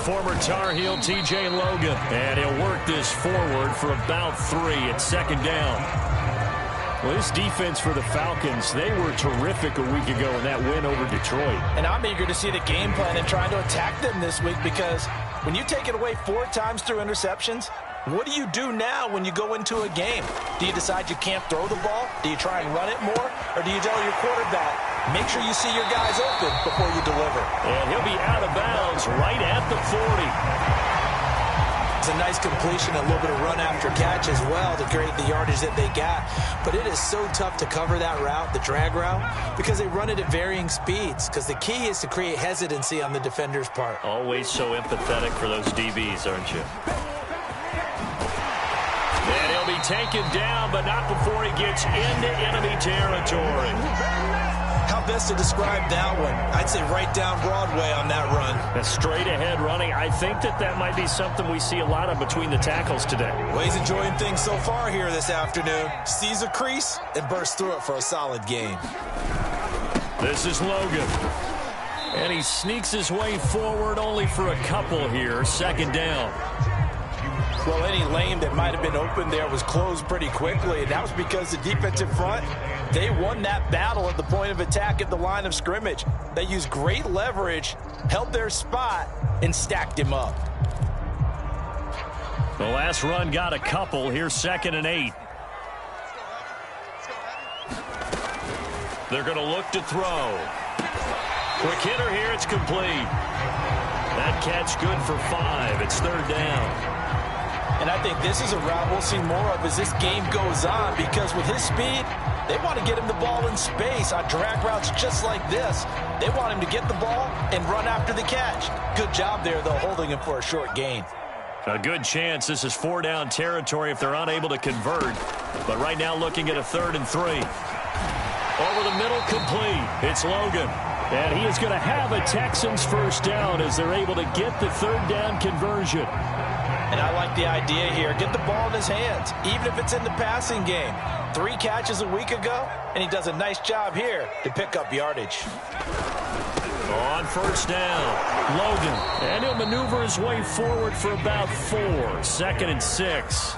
former Tar Heel T.J. Logan. And he'll work this forward for about 3 at second down. Well, this defense for the Falcons, they were terrific a week ago in that win over Detroit. And I'm eager to see the game plan and trying to attack them this week, because when you take it away 4 times through interceptions, what do you do now when you go into a game? Do you decide you can't throw the ball? Do you try and run it more? Or do you tell your quarterback, make sure you see your guys open before you deliver? And he'll be out of bounds right at the 40. It's a nice completion, a little bit of run after catch as well to create the yardage that they got. But it is so tough to cover that route, the drag route, because they run it at varying speeds. Because the key is to create hesitancy on the defender's part. Always so empathetic for those DBs, aren't you? And he'll be taken down, but not before he gets into enemy territory. How best to describe that one? I'd say right down Broadway on that run. A straight-ahead running. I think that might be something we see a lot of between the tackles today. Well, he's enjoying things so far here this afternoon. Sees a crease and bursts through it for a solid game. This is Logan. And he sneaks his way forward only for a couple here. Second down. Well, any lane that might have been open there was closed pretty quickly, and that was because the defensive front, they won that battle at the point of attack at the line of scrimmage. They used great leverage, held their spot, and stacked him up. The last run got a couple. Here's 2nd and 8. They're going to look to throw. Quick hitter here. It's complete. That catch good for 5. It's 3rd down. And I think this is a route we'll see more of as this game goes on, because with his speed, they want to get him the ball in space on drag routes just like this. They want him to get the ball and run after the catch. Good job there, though, holding him for a short gain. A good chance this is 4-down territory if they're unable to convert. But right now looking at a 3rd and 3. Over the middle, complete. It's Logan. And he is going to have a Texans first down as they're able to get the 3rd down conversion. And I like the idea here. Get the ball in his hands, even if it's in the passing game. 3 catches a week ago, and he does a nice job here to pick up yardage. On first down, Logan. And he'll maneuver his way forward for about 4. 2nd and 6.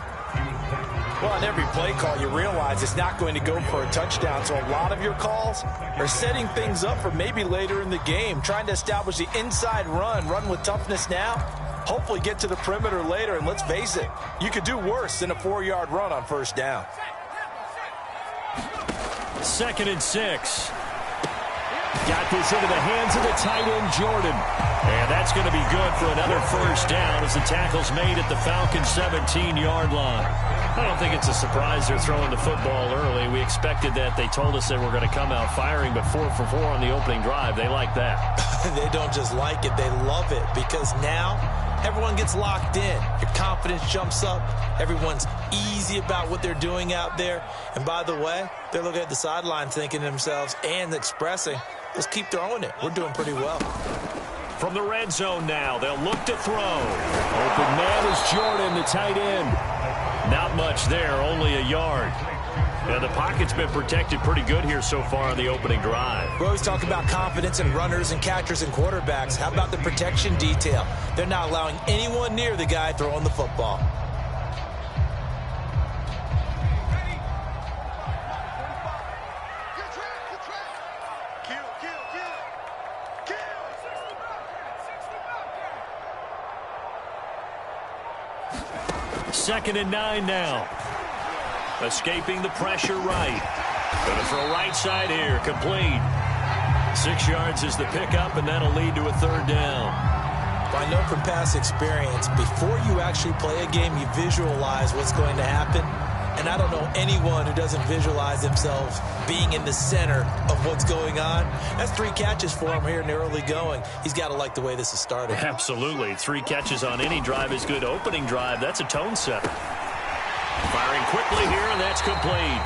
Well, on every play call, you realize it's not going to go for a touchdown. So a lot of your calls are setting things up for maybe later in the game, trying to establish the inside run with toughness now. Hopefully get to the perimeter later, and let's face it, you could do worse than a 4-yard run on first down. 2nd and 6. Got this into the hands of the tight end, Jordan. And that's going to be good for another first down as the tackle's made at the Falcons' 17-yard line. I don't think it's a surprise they're throwing the football early. We expected that. They told us they were going to come out firing, but 4 for 4 on the opening drive. They like that. They don't just like it, they love it, because now everyone gets locked in. Your confidence jumps up. Everyone's easy about what they're doing out there. And by the way, they're looking at the sideline thinking to themselves and expressing, let's keep throwing it. We're doing pretty well. From the red zone now, they'll look to throw. Open man is Jordan, the tight end. Not much there, only a yard. Yeah, the pocket's been protected pretty good here so far on the opening drive. We always talk about confidence in runners and catchers and quarterbacks. How about the protection detail? They're not allowing anyone near the guy throwing the football. Second and 9 now. Escaping the pressure right. Going to throw right side here. Complete. 6 yards is the pickup, and that'll lead to a 3rd down. I know from past experience, before you actually play a game, you visualize what's going to happen. And I don't know anyone who doesn't visualize themselves being in the center of what's going on. That's 3 catches for him here in the early going. He's got to like the way this is started. Absolutely. 3 catches on any drive is good. Opening drive, that's a tone setter. Firing quickly here, and that's complete.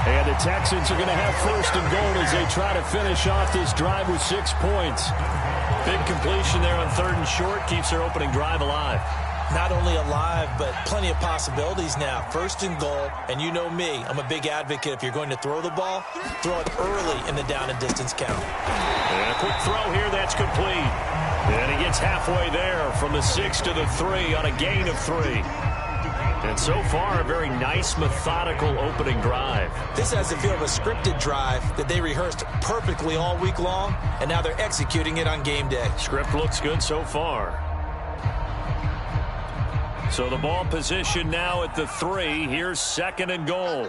And the Texans are going to have 1st and goal as they try to finish off this drive with 6 points. Big completion there on 3rd and short keeps their opening drive alive. Not only alive, but plenty of possibilities now. 1st and goal, and you know me, I'm a big advocate. If you're going to throw the ball, throw it early in the down and distance count. And a quick throw here, that's complete. And he gets halfway there from the 6 to the 3 on a gain of 3. And so far, a very nice, methodical opening drive. This has the feel of a scripted drive that they rehearsed perfectly all week long, and now they're executing it on game day. Script looks good so far. So the ball position now at the 3. Here's 2nd and goal.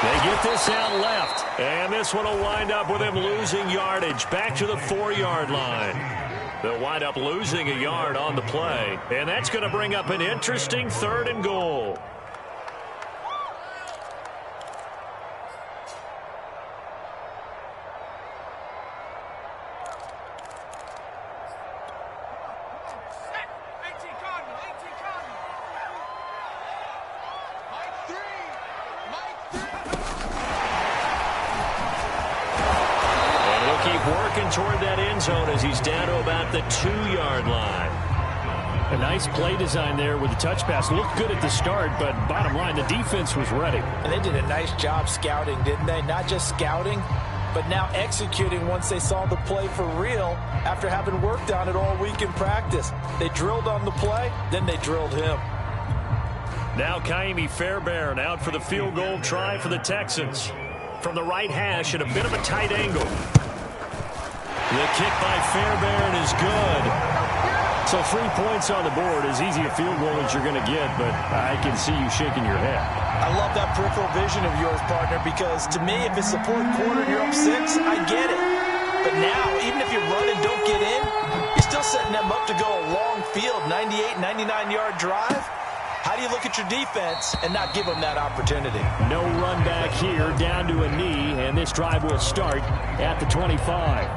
They get this out left, and this one will wind up with him losing yardage back to the 4-yard line. They'll wind up losing a yard on the play, and that's going to bring up an interesting 3rd and goal. Toward that end zone as he's down to about the 2-yard line. A nice play design there with the touch pass. Looked good at the start, but bottom line, the defense was ready. And they did a nice job scouting, didn't they? Not just scouting, but now executing once they saw the play for real after having worked on it all week in practice. They drilled on the play, then they drilled him. Now Kaimi Fairbairn out for the field goal try for the Texans. From the right hash at a bit of a tight angle. The kick by Fairbairn is good. So 3 points on the board, as easy a field goal as you're going to get, but I can see you shaking your head. I love that peripheral vision of yours, partner, because to me, if it's the 4th quarter and you're up 6, I get it. But now, even if you run and don't get in, you're still setting them up to go a long field, 98, 99-yard drive. How do you look at your defense and not give them that opportunity? No run back here, down to a knee, and this drive will start at the 25.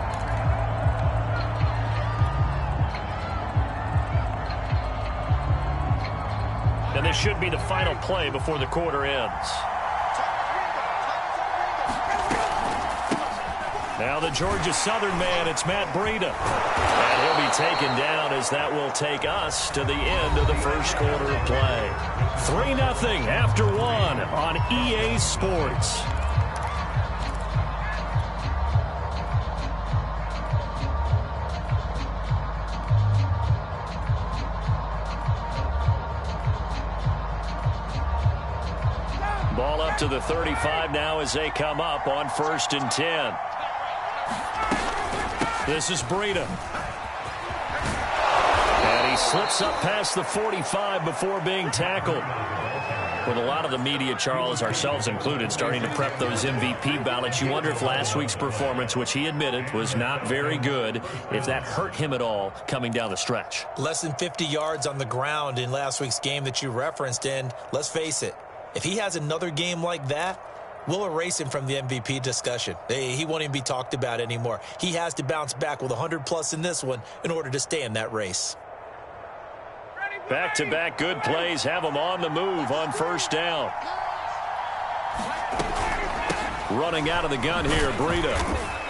And this should be the final play before the quarter ends. Now the Georgia Southern man, it's Matt Breida. And he'll be taken down as that will take us to the end of the first quarter of play. 3-0 after 1 on EA Sports. Ball up to the 35 now as they come up on 1st and 10. This is Breida. And he slips up past the 45 before being tackled. With a lot of the media, Charles, ourselves included, starting to prep those MVP ballots, you wonder if last week's performance, which he admitted was not very good, if that hurt him at all coming down the stretch. Less than 50 yards on the ground in last week's game that you referenced, and let's face it, if he has another game like that, we'll erase him from the MVP discussion. He won't even be talked about anymore. He has to bounce back with 100+ in this one in order to stay in that race. Back-to-back good plays have him on the move on 1st down. Running out of the gun here, Breida.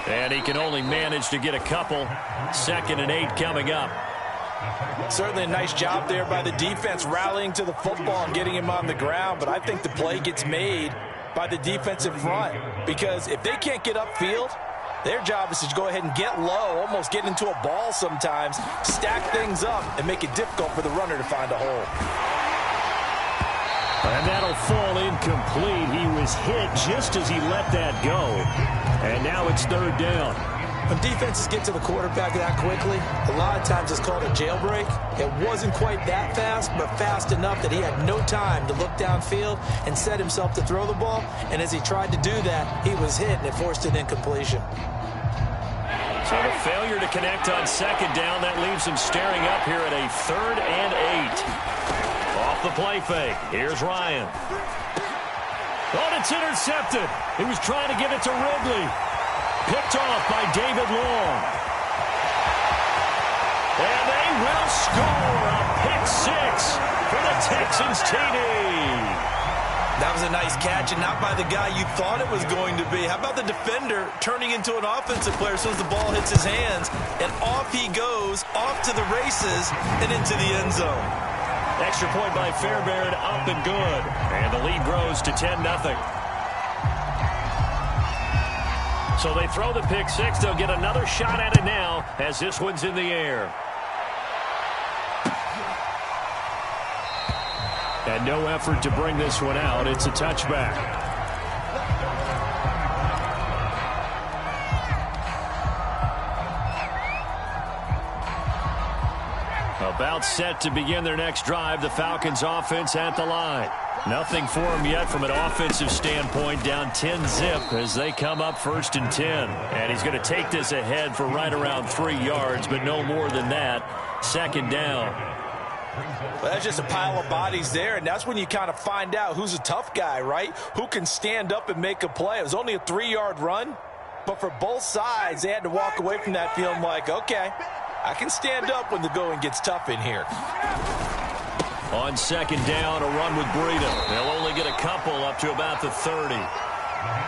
And he can only manage to get a couple. 2nd and 8 coming up. Certainly a nice job there by the defense rallying to the football and getting him on the ground, but I think the play gets made by the defensive front because if they can't get upfield, their job is to go ahead and get low, almost get into a ball sometimes, stack things up, and make it difficult for the runner to find a hole. And that'll fall incomplete. He was hit just as he let that go. And now it's 3rd down. When defenses get to the quarterback that quickly, a lot of times it's called a jailbreak. It wasn't quite that fast, but fast enough that he had no time to look downfield and set himself to throw the ball. And as he tried to do that, he was hit, and it forced an incompletion. So the failure to connect on 2nd down, that leaves him staring up here at a 3rd and 8. Off the play fake. Here's Ryan. Oh, and it's intercepted. He was trying to get it to Ridley. Picked off by David Long. And they will score a pick 6 for the Texans TD. That was a nice catch, and not by the guy you thought it was going to be. How about the defender turning into an offensive player as soon as the ball hits his hands, and off he goes, off to the races, and into the end zone. Extra point by Fairbairn, up and good. And the lead grows to 10-0. So they throw the pick six. They'll get another shot at it now as this one's in the air. And no effort to bring this one out. It's a touchback. About set to begin their next drive. The Falcons offense at the line. Nothing for them yet from an offensive standpoint. Down 10-zip as they come up 1st and 10. And he's going to take this ahead for right around 3 yards, but no more than that. 2nd down. Well, that's just a pile of bodies there, and that's when you kind of find out who's a tough guy, right? Who can stand up and make a play. It was only a 3-yard run, but for both sides, they had to walk away from that feeling like, okay, I can stand up when the going gets tough in here. On 2nd down, a run with Breida. They'll only get a couple up to about the 30.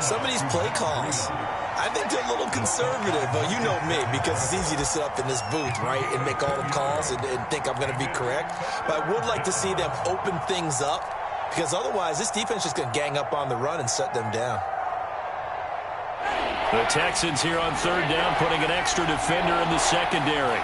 Some of these play calls, I think they're a little conservative. But you know me, because it's easy to sit up in this booth, right, and make all the calls and think I'm going to be correct. But I would like to see them open things up, because otherwise this defense is going to gang up on the run and shut them down. The Texans here on 3rd down, putting an extra defender in the secondary.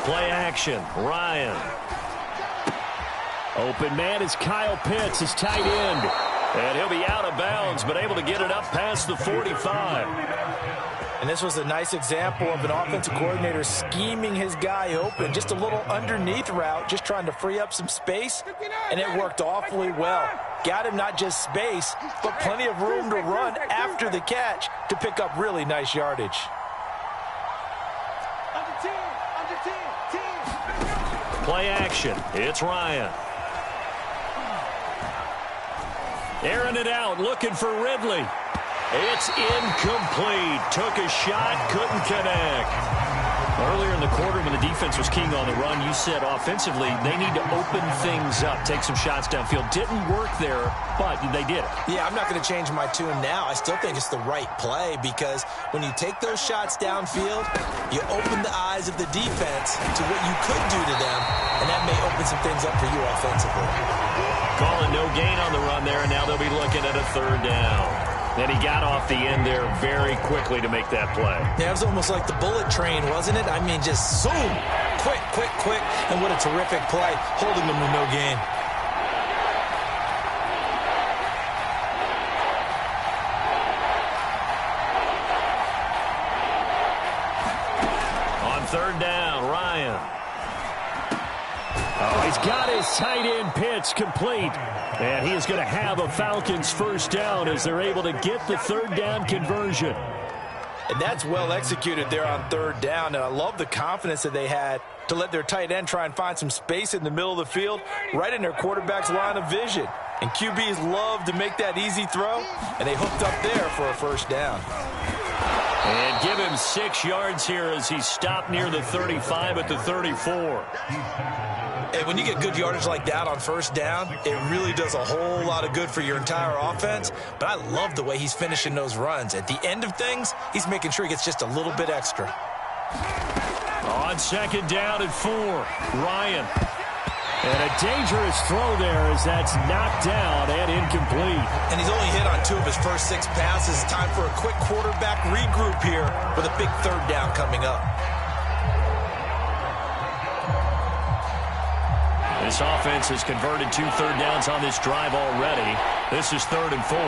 Play action. Ryan. Open man is Kyle Pitts, his tight end. And he'll be out of bounds, but able to get it up past the 45. And this was a nice example of an offensive coordinator scheming his guy open. Just a little underneath route, just trying to free up some space. And it worked awfully well. Got him not just space, but plenty of room to run after the catch to pick up really nice yardage. Play action. It's Ryan. Airing it out, looking for Ridley. It's incomplete. Took a shot, couldn't connect. Earlier in the quarter when the defense was keying on the run, you said offensively they need to open things up, take some shots downfield. Didn't work there, but they did it. Yeah, I'm not going to change my tune now. I still think it's the right play, because when you take those shots downfield, you open the eyes of the defense to what you could do to them, and that may open some things up for you offensively. Calling no gain on the run there, and now they'll be looking at a 3rd down. And he got off the end there very quickly to make that play. Yeah, it was almost like the bullet train, wasn't it? I mean, just zoom, quick, quick, quick, and what a terrific play, holding them to no gain. On 3rd down, Ryan. Oh, he's got his tight end Pitts complete. And he is going to have a Falcons 1st down as they're able to get the 3rd down conversion. And that's well executed there on 3rd down. And I love the confidence that they had to let their tight end try and find some space in the middle of the field, right in their quarterback's line of vision. And QBs love to make that easy throw, and they hooked up there for a 1st down. And give him 6 yards here as he stopped near the 35 at the 34. And when you get good yardage like that on 1st down, it really does a whole lot of good for your entire offense. But I love the way he's finishing those runs. At the end of things, he's making sure he gets just a little bit extra. On 2nd down and 4, Ryan. And a dangerous throw there as that's knocked down and incomplete. And he's only hit on 2 of his first 6 passes. Time for a quick quarterback regroup here with a big 3rd down coming up. This offense has converted 2 3rd downs on this drive already. This is 3rd and 4.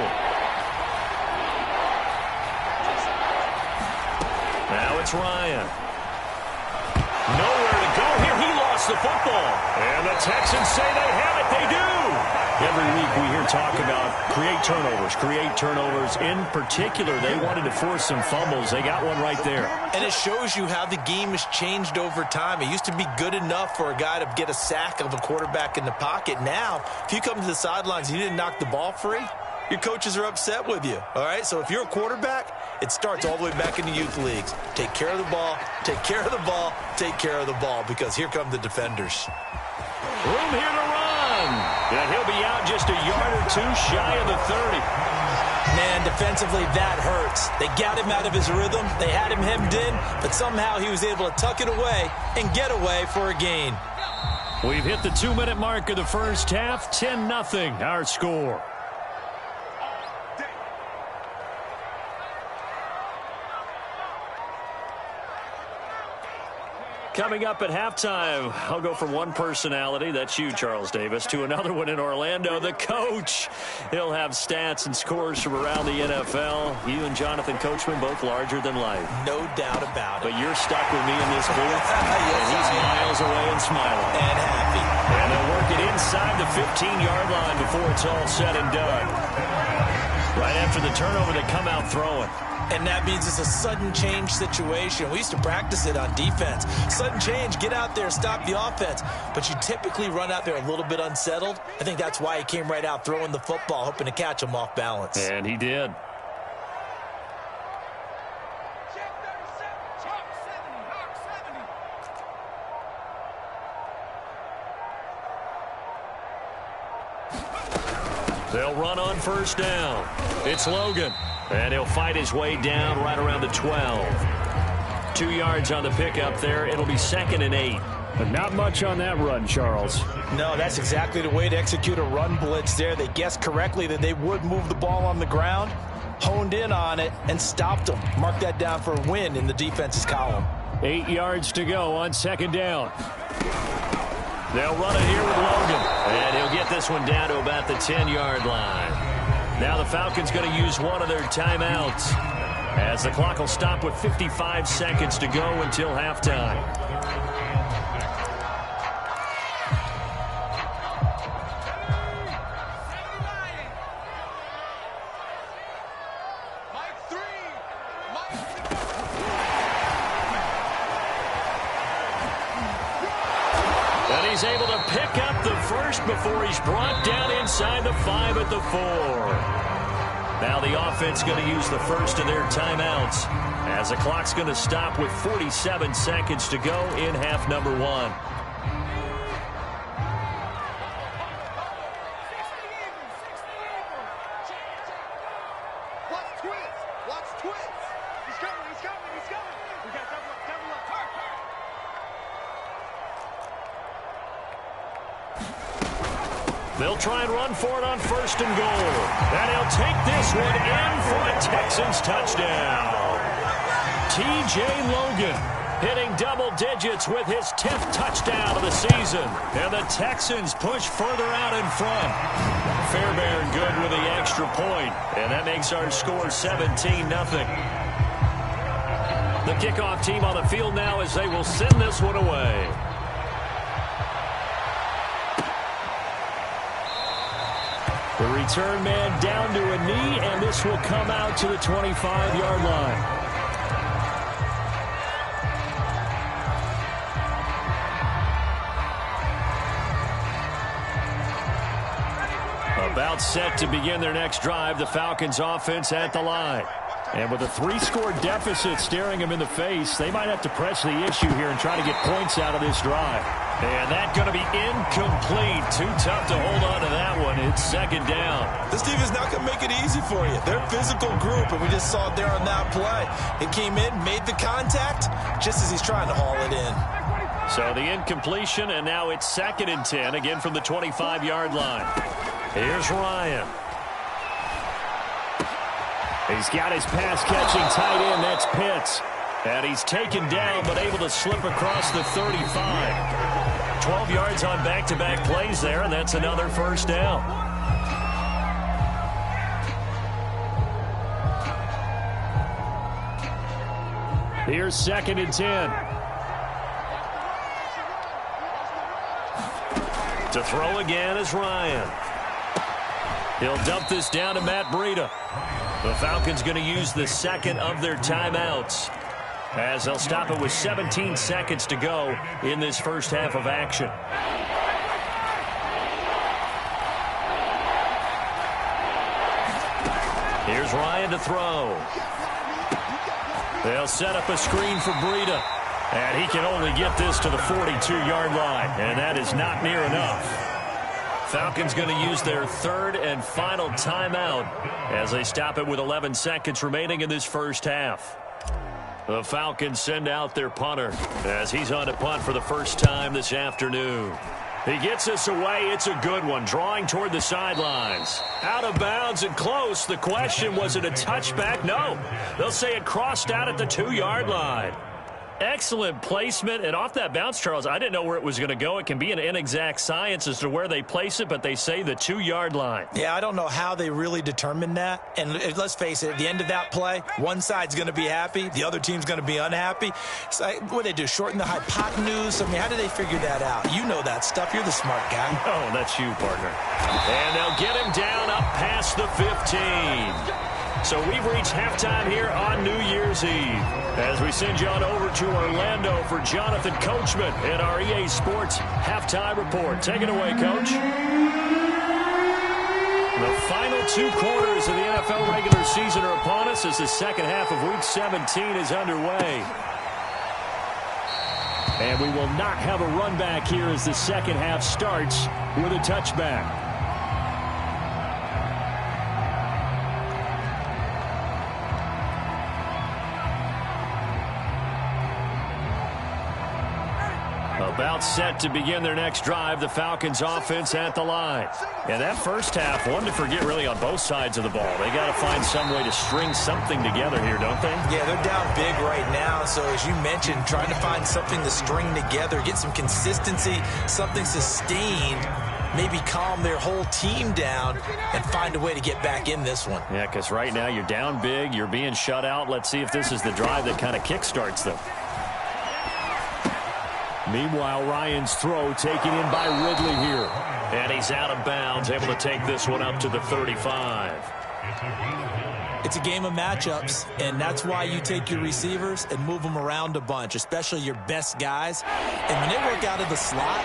Now it's Ryan. Nowhere to go here. He lost the football. And the Texans say they have it. They do. Every week we hear talk about create turnovers. In particular, they wanted to force some fumbles. They got one right there. And it shows you how the game has changed over time. It used to be good enough for a guy to get a sack of a quarterback in the pocket. Now, if you come to the sidelines and you didn't knock the ball free, your coaches are upset with you. All right, so if you're a quarterback, it starts all the way back in the youth leagues. Take care of the ball, take care of the ball, take care of the ball, because here come the defenders. Room here to run. And he'll be out just a yard or 2 shy of the 30. Man, defensively, that hurts. They got him out of his rhythm. They had him hemmed in, but somehow he was able to tuck it away and get away for a gain. We've hit the 2-minute mark of the first half. 10-0 our score. Coming up at halftime, I'll go from one personality, that's you, Charles Davis, to another one in Orlando, the coach. He'll have stats and scores from around the NFL. You and Jonathan Coachman, both larger than life. No doubt about it. But you're stuck with me in this booth, yes, and he's miles away and smiling. And happy. And they'll work it inside the 15-yard line before it's all said and done. Right after the turnover, they come out throwing. And that means it's a sudden change situation. We used to practice it on defense. Sudden change, get out there, stop the offense. But you typically run out there a little bit unsettled. I think that's why he came right out throwing the football, hoping to catch him off balance. And he did. They'll run on first down. It's Logan. And he'll fight his way down right around the 12. 2 yards on the pickup there. It'll be 2nd and 8. But not much on that run, Charles. No, that's exactly the way to execute a run blitz there. They guessed correctly that they would move the ball on the ground, honed in on it, and stopped them. Mark that down for a win in the defense's column. 8 yards to go on 2nd down. They'll run it here with Logan. And he'll get this one down to about the 10-yard line. Now the Falcons going to use one of their timeouts as the clock will stop with 55 seconds to go until halftime. And he's able to pick up the first before he's brought down inside the 5 at the 4. Now the offense going to use the first of their timeouts as the clock's going to stop with 47 seconds to go in half number 1. They'll try and run for it on 1st and goal. And he'll take this one in for a Texans touchdown. T.J. Logan hitting double digits with his 10th touchdown of the season. And the Texans push further out in front. Fairbairn good with the extra point. And that makes our score 17-0. The kickoff team on the field now as they will send this one away. The return man down to a knee, and this will come out to the 25-yard line. About set to begin their next drive, the Falcons offense at the line. And with a 3-score deficit staring them in the face, they might have to press the issue here and try to get points out of this drive. And that's going to be incomplete. Too tough to hold on to that one. It's 2nd down. This team is not going to make it easy for you. They're a physical group, and we just saw it there on that play. It came in, made the contact, just as he's trying to haul it in. So the incompletion, and now it's 2nd and 10, again from the 25-yard line. Here's Ryan. He's got his pass-catching tight end. That's Pitts. And he's taken down, but able to slip across the 35. 12 yards on back-to-back plays there, and that's another 1st down. Here's 2nd and 10. To throw again is Ryan. He'll dump this down to Matt Breida. The Falcons going to use the 2nd of their timeouts as they'll stop it with 17 seconds to go in this first half of action. Here's Ryan to throw. They'll set up a screen for Breida. And he can only get this to the 42-yard line. And that is not near enough. Falcons going to use their third and final timeout as they stop it with 11 seconds remaining in this first half. The Falcons send out their punter as he's on to punt for the first time this afternoon. He gets this away. It's a good one, drawing toward the sidelines. Out of bounds and close. The question, was it a touchback? No. They'll say it crossed out at the 2-yard line. Excellent placement, and off that bounce, Charles, I didn't know where it was going to go. It can be an inexact science as to where they place it, but they say the 2-yard line. Yeah, I don't know how they really determined that. And let's face it, at the end of that play, one side's going to be happy, the other team's going to be unhappy. So what do they do, shorten the hypotenuse? I mean, how do they figure that out? You know that stuff. You're the smart guy. Oh, that's you, partner. And they'll get him down up past the 15. So we've reached halftime here on New Year's Eve as we send you on over to Orlando for Jonathan Coachman in our EA Sports Halftime Report. Take it away, Coach. The final 2 quarters of the NFL regular season are upon us as the second half of Week 17 is underway. And we will not have a run back here as the second half starts with a touchback. About set to begin their next drive, the Falcons offense at the line. And that first half, one to forget really on both sides of the ball. They got to find some way to string something together here, don't they? Yeah, they're down big right now. So as you mentioned, trying to find something to string together, get some consistency, something sustained, maybe calm their whole team down and find a way to get back in this one. Yeah, because right now you're down big, you're being shut out. Let's see if this is the drive that kind of kickstarts them. Meanwhile, Ryan's throw taken in by Ridley here. And he's out of bounds, able to take this one up to the 35. It's a game of matchups, and that's why you take your receivers and move them around a bunch, especially your best guys. And when they work out of the slot,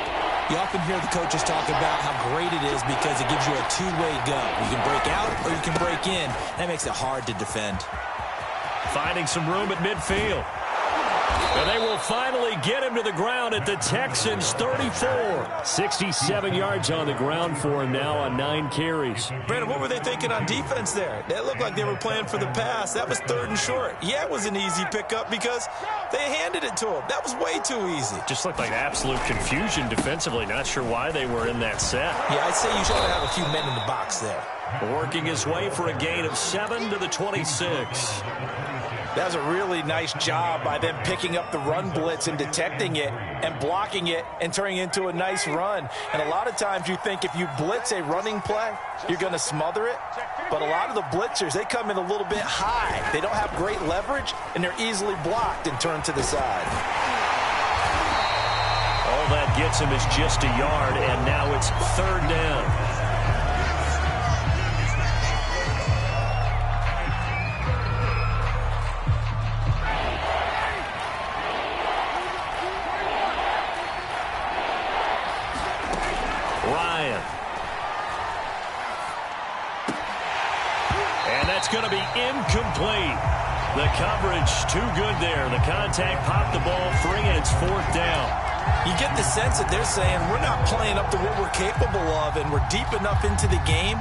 you often hear the coaches talk about how great it is because it gives you a two-way go. You can break out or you can break in. That makes it hard to defend. Finding some room at midfield. And they will finally get him to the ground at the Texans' 34. 67 yards on the ground for him now on 9 carries. Brandon, what were they thinking on defense there? That looked like they were playing for the pass. That was 3rd and short. Yeah, it was an easy pickup because they handed it to him. That was way too easy. Just looked like absolute confusion defensively. Not sure why they were in that set. Yeah, I'd say you should have a few men in the box there. Working his way for a gain of 7 to the 26. That was a really nice job by them picking up the run blitz and detecting it and blocking it and turning it into a nice run. And a lot of times you think if you blitz a running play, you're going to smother it. But a lot of the blitzers, they come in a little bit high. They don't have great leverage, and they're easily blocked and turned to the side. All that gets him is just a yard, and now it's 3rd down. Going to be incomplete. The coverage too good there. The contact popped the ball free, and it's 4th down. You get the sense that they're saying we're not playing up to what we're capable of, and we're deep enough into the game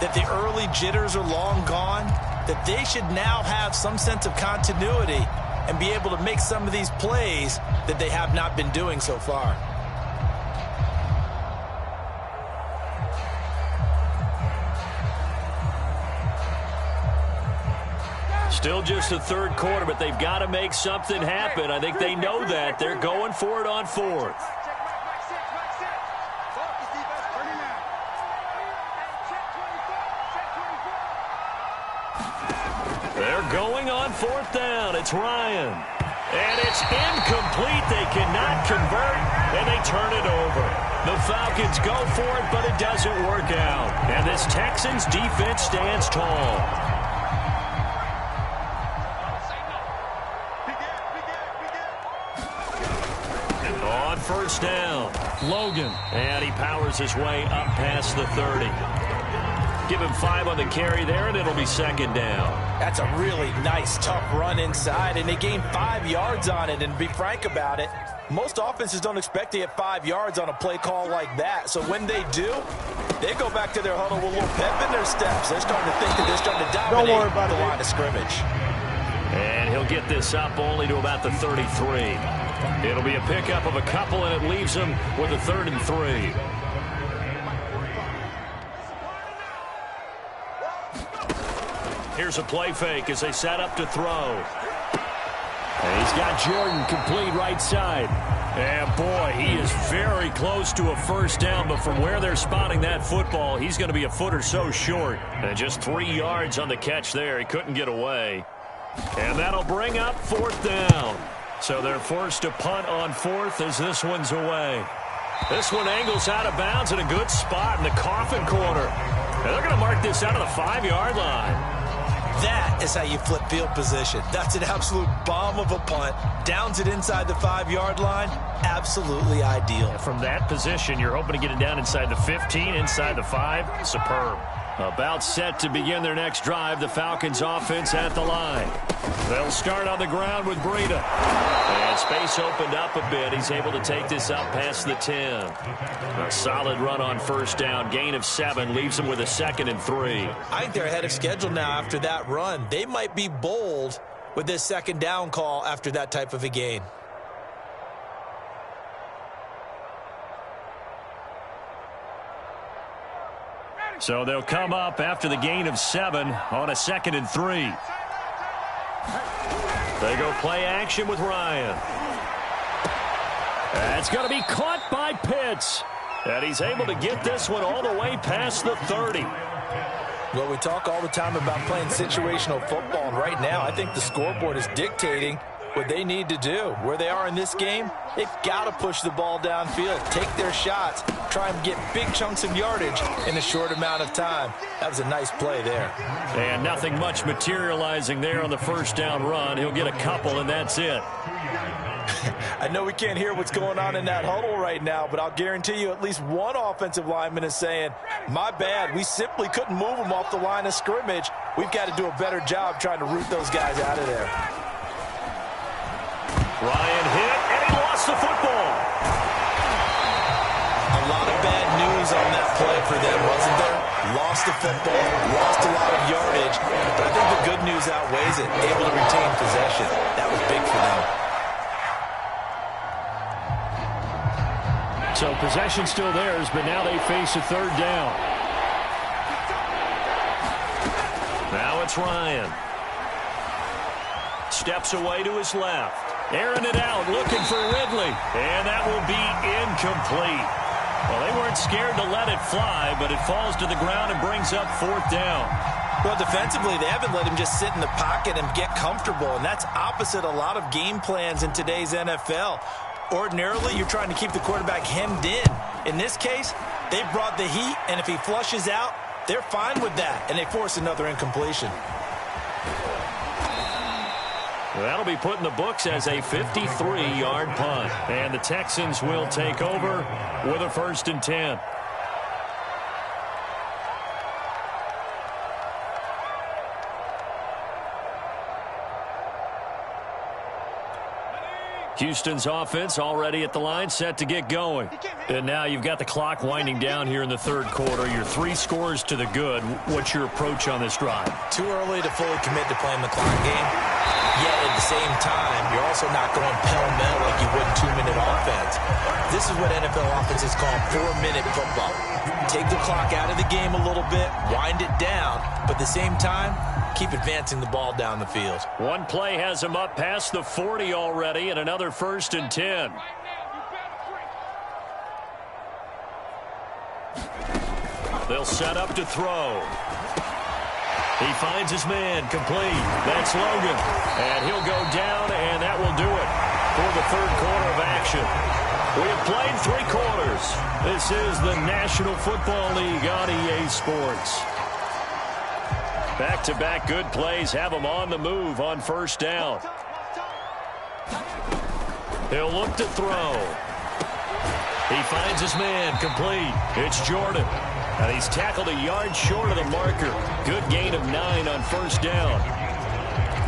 that the early jitters are long gone, that they should now have some sense of continuity and be able to make some of these plays that they have not been doing so far. Still just the 3rd quarter, but they've got to make something happen. I think they know that. They're going for it on 4th. They're going on 4th down. It's Ryan. And it's incomplete. They cannot convert, and they turn it over. The Falcons go for it, but it doesn't work out. And this Texans defense stands tall. On 1st down, Logan. And he powers his way up past the 30. Give him 5 on the carry there, and it'll be 2nd down. That's a really nice, tough run inside, and they gained 5 yards on it. And to be frank about it, Most offenses don't expect to get 5 yards on a play call like that. So when they do, they go back to their huddle with a little pep in their steps. They're starting to think that they're starting to dominate the line of scrimmage. And he'll get this up only to about the 33. It'll be a pickup of a couple, and it leaves him with a 3rd and 3. Here's a play fake as they set up to throw. And he's got Jordan complete right side. And, boy, he is very close to a first down, but from where they're spotting that football, he's going to be a foot or so short. And just 3 yards on the catch there. He couldn't get away. And that'll bring up 4th down. So they're forced to punt on 4th as this one's away. This one angles out of bounds in a good spot in the coffin corner. And they're going to mark this out of the 5-yard line. That is how you flip field position. That's an absolute bomb of a punt. Downs it inside the 5-yard line. Absolutely ideal. From that position, you're hoping to get it down inside the 15, inside the 5. Superb. About set to begin their next drive, the Falcons offense at the line. They'll start on the ground with Breida. And space opened up a bit. He's able to take this up past the 10. A solid run on first down. Gain of 7 leaves them with a 2nd and 3. I think they're ahead of schedule now after that run. They might be bold with this 2nd down call after that type of a gain. So they'll come up after the gain of 7 on a 2nd and 3. They go play action with Ryan. That's going to be caught by Pitts. And he's able to get this one all the way past the 30. Well, we talk all the time about playing situational football, and right now I think the scoreboard is dictating what they need to do. Where they are in this game, they've got to push the ball downfield, take their shots, try and get big chunks of yardage in a short amount of time. That was a nice play there. And nothing much materializing there on the first down run. He'll get a couple, and that's it. I know we can't hear what's going on in that huddle right now, but I'll guarantee you at least one offensive lineman is saying, my bad, we simply couldn't move them off the line of scrimmage. We've got to do a better job trying to root those guys out of there. Ryan hit, and he lost the football. A lot of bad news on that play for them, wasn't there? Lost the football, lost a lot of yardage, but I think the good news outweighs it. Able to retain possession. That was big for them. So possession still theirs, but now they face a 3rd down. Now it's Ryan. Steps away to his left. Airing it out, looking for Ridley. And that will be incomplete. Well, they weren't scared to let it fly, but it falls to the ground and brings up 4th down. Well, defensively, they haven't let him just sit in the pocket and get comfortable, and that's opposite a lot of game plans in today's NFL. Ordinarily, you're trying to keep the quarterback hemmed in. In this case, they brought the heat, and if he flushes out, they're fine with that, and they force another incompletion. That'll be put in the books as a 53-yard punt. And the Texans will take over with a 1st and 10. Houston's offense already at the line, set to get going. And now you've got the clock winding down here in the 3rd quarter. You're 3 scores to the good. What's your approach on this drive? Too early to fully commit to playing the clock game. Yet at the same time, you're also not going pell-mell like you would in 2-minute offense. This is what NFL offenses call 4-minute football. Take the clock out of the game a little bit, wind it down, but at the same time, keep advancing the ball down the field. One play has him up past the 40 already, and another 1st and 10. They'll set up to throw. He finds his man, complete. That's Logan. And he'll go down, and that will do it for the 3rd quarter of action. We have played 3 quarters. This is the National Football League on EA Sports. Back-to-back good plays have him on the move on first down. He'll look to throw. He finds his man, complete. It's Jordan. And he's tackled a yard short of the marker. Good gain of 9 on first down.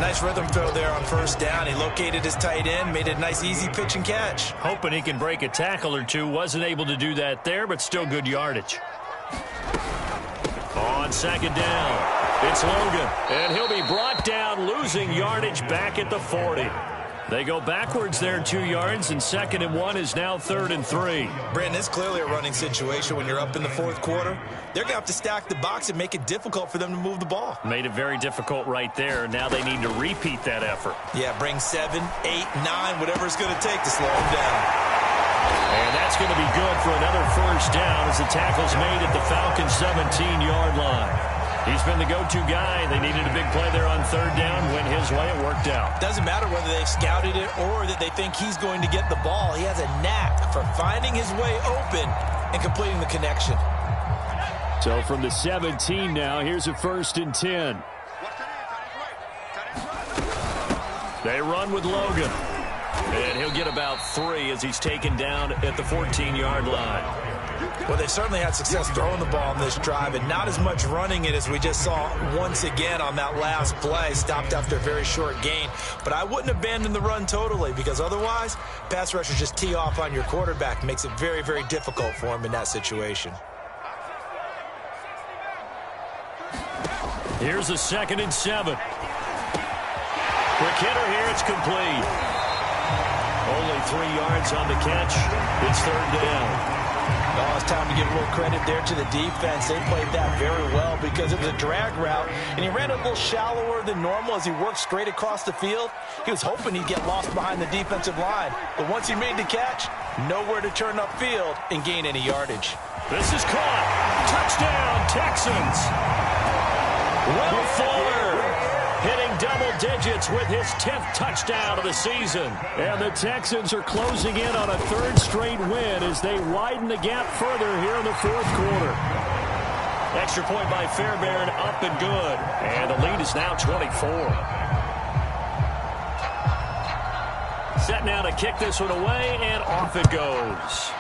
Nice rhythm throw there on first down. He located his tight end, made it a nice, easy pitch and catch. Hoping he can break a tackle or two. Wasn't able to do that there, but still good yardage. On second down, it's Logan, and he'll be brought down, losing yardage back at the 40. They go backwards there 2 yards, and 2nd and 1 is now 3rd and 3. Brandon, it's clearly a running situation when you're up in the 4th quarter. They're going to have to stack the box and make it difficult for them to move the ball. Made it very difficult right there. Now they need to repeat that effort. Yeah, bring 7, 8, 9, whatever it's going to take to slow them down. And that's going to be good for another first down as the tackle's made at the Falcons' 17-yard line. He's been the go-to guy. They needed a big play there on 3rd down. Went his way. It worked out. Doesn't matter whether they've scouted it or that they think he's going to get the ball. He has a knack for finding his way open and completing the connection. So from the 17 now, here's a 1st and 10. They run with Logan. And he'll get about 3 as he's taken down at the 14-yard line. Well, they've certainly had success throwing the ball on this drive, and not as much running it as we just saw once again on that last play. Stopped after a very short gain. But I wouldn't abandon the run totally, because otherwise, pass rushers just tee off on your quarterback. Makes it very, very difficult for him in that situation. Here's a 2nd and 7. Quick hitter here. It's complete. Only 3 yards on the catch. It's 3rd down. Oh, it's time to give a little credit there to the defense. They played that very well because it was a drag route, and he ran a little shallower than normal as he worked straight across the field. He was hoping he'd get lost behind the defensive line, but once he made the catch, nowhere to turn upfield and gain any yardage. This is caught. Touchdown, Texans. Will Fuller hitting double digits with his 10th touchdown of the season. And the Texans are closing in on a 3rd straight win as they widen the gap further here in the 4th quarter. Extra point by Fairbairn, up and good. And the lead is now 24. Set now to kick this one away, and off it goes.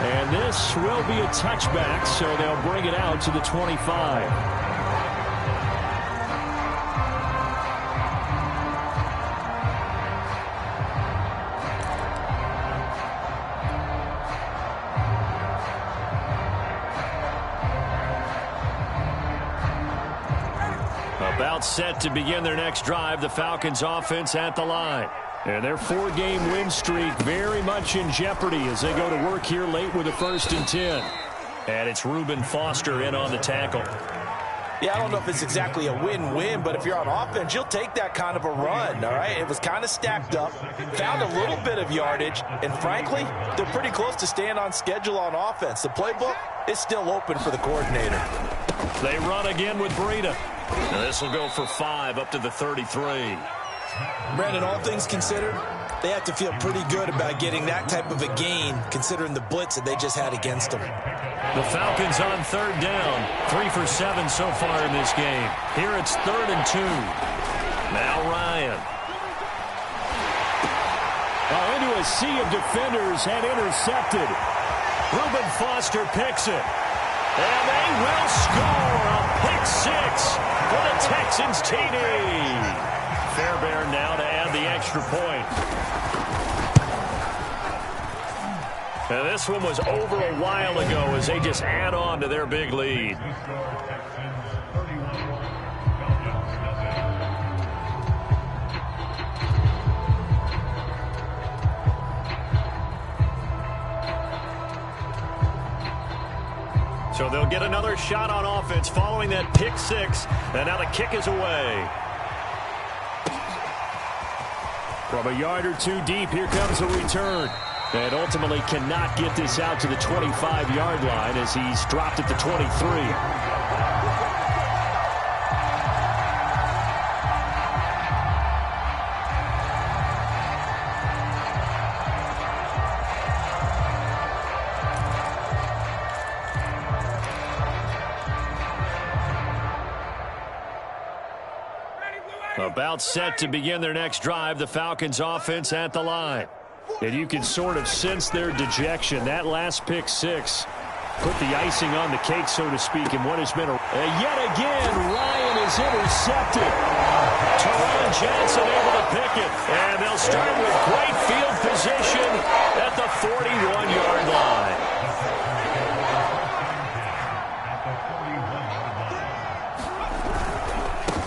And this will be a touchback, so they'll bring it out to the 25. About set to begin their next drive, the Falcons offense at the line. And their 4-game win streak very much in jeopardy as they go to work here late with a 1st and 10. And it's Reuben Foster in on the tackle. Yeah, I don't know if it's exactly a win-win, but if you're on offense, you'll take that kind of a run, all right? It was kind of stacked up, found a little bit of yardage, and frankly, they're pretty close to staying on schedule on offense. The playbook is still open for the coordinator. They run again with Breida. This will go for 5 up to the 33. Brandon, all things considered, they have to feel pretty good about getting that type of a gain, considering the blitz that they just had against them. The Falcons on 3rd down, 3 for 7 so far in this game. Here it's 3rd and 2. Now Ryan. Into a sea of defenders and intercepted. Reuben Foster picks it. And they will score a pick 6 for the Texans TD. Fairbairn now to add the extra point. And this one was over a while ago as they just add on to their big lead. So they'll get another shot on offense following that pick 6. And now the kick is away. From a yard or 2 deep, here comes a return. And ultimately cannot get this out to the 25-yard line as he's dropped at the 23. About set to begin their next drive, the Falcons offense at the line. And you can sort of sense their dejection. That last pick 6 Put the icing on the cake, so to speak, in what has been yet again, Ryan is intercepted. Teron Johnson able to pick it. And they'll start with great field position at the 41-yard line.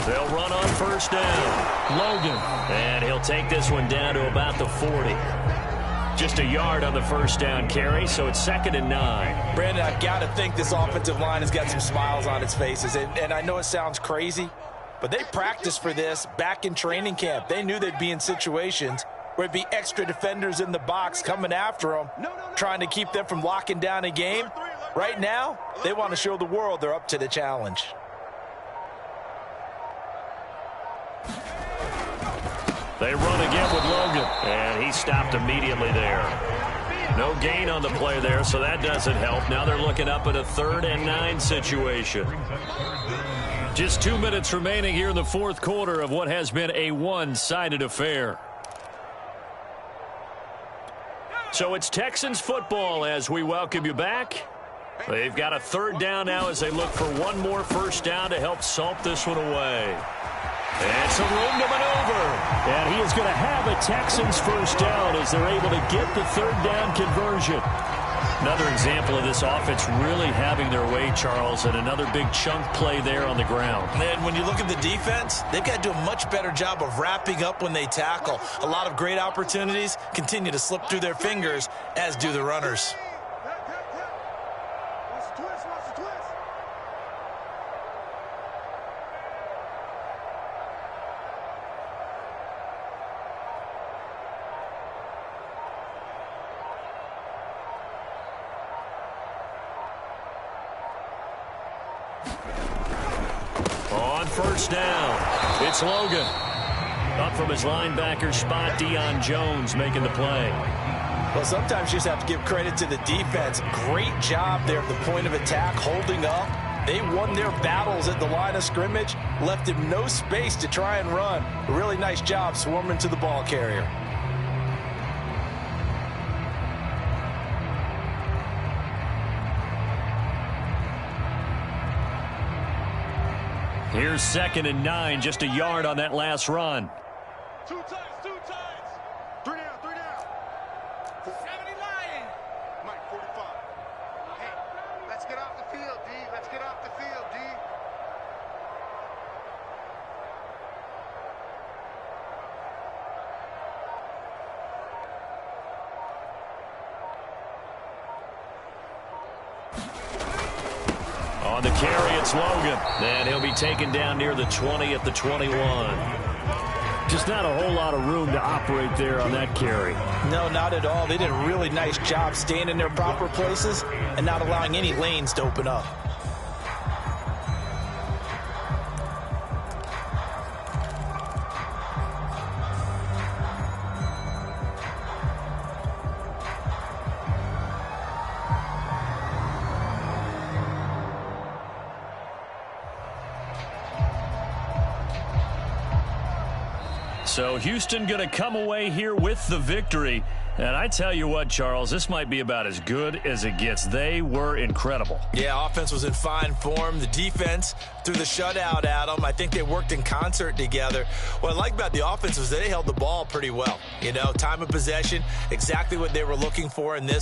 They'll run on first down. Logan. And he'll take this one down to about the 40. Just a yard on the first down carry, so it's 2nd and 9. Brandon, I've got to think this offensive line has got some smiles on its faces. And I know it sounds crazy, but they practiced for this back in training camp. They knew they'd be in situations where it'd be extra defenders in the box coming after them, trying to keep them from locking down a game. Right now, they want to show the world they're up to the challenge. They run again with Logan, and he stopped immediately there. No gain on the play there, so that doesn't help. Now they're looking up at a 3rd and 9 situation. Just 2 minutes remaining here in the 4th quarter of what has been a one-sided affair. So it's Texans football as we welcome you back. They've got a 3rd down now as they look for one more first down to help salt this one away. And some room to maneuver. And he is going to have a Texans first down as they're able to get the 3rd down conversion. Another example of this offense really having their way, Charles, and another big chunk play there on the ground. And when you look at the defense, they've got to do a much better job of wrapping up when they tackle. A lot of great opportunities continue to slip through their fingers, as do the runners. On first down, it's Logan. Up from his linebacker spot, Deion Jones making the play. Well, sometimes you just have to give credit to the defense. Great job there at the point of attack, holding up. They won their battles at the line of scrimmage, left him no space to try and run. A really nice job swarming to the ball carrier. Here's 2nd and 9, just a yard on that last run. 2 times. 3 down. 79. Mike, 45. Hey, let's get off the field, D. Let's get off the field, D. On the carry, it's Logan. And he'll be taken down near the 20 at the 21. Just not a whole lot of room to operate there on that carry. No, not at all. They did a really nice job staying in their proper places and not allowing any lanes to open up. So Houston going to come away here with the victory. And I tell you what, Charles, this might be about as good as it gets. They were incredible. Yeah, offense was in fine form. The defense threw the shutout at them. I think they worked in concert together. What I like about the offense was they held the ball pretty well. You know, time of possession, exactly what they were looking for in this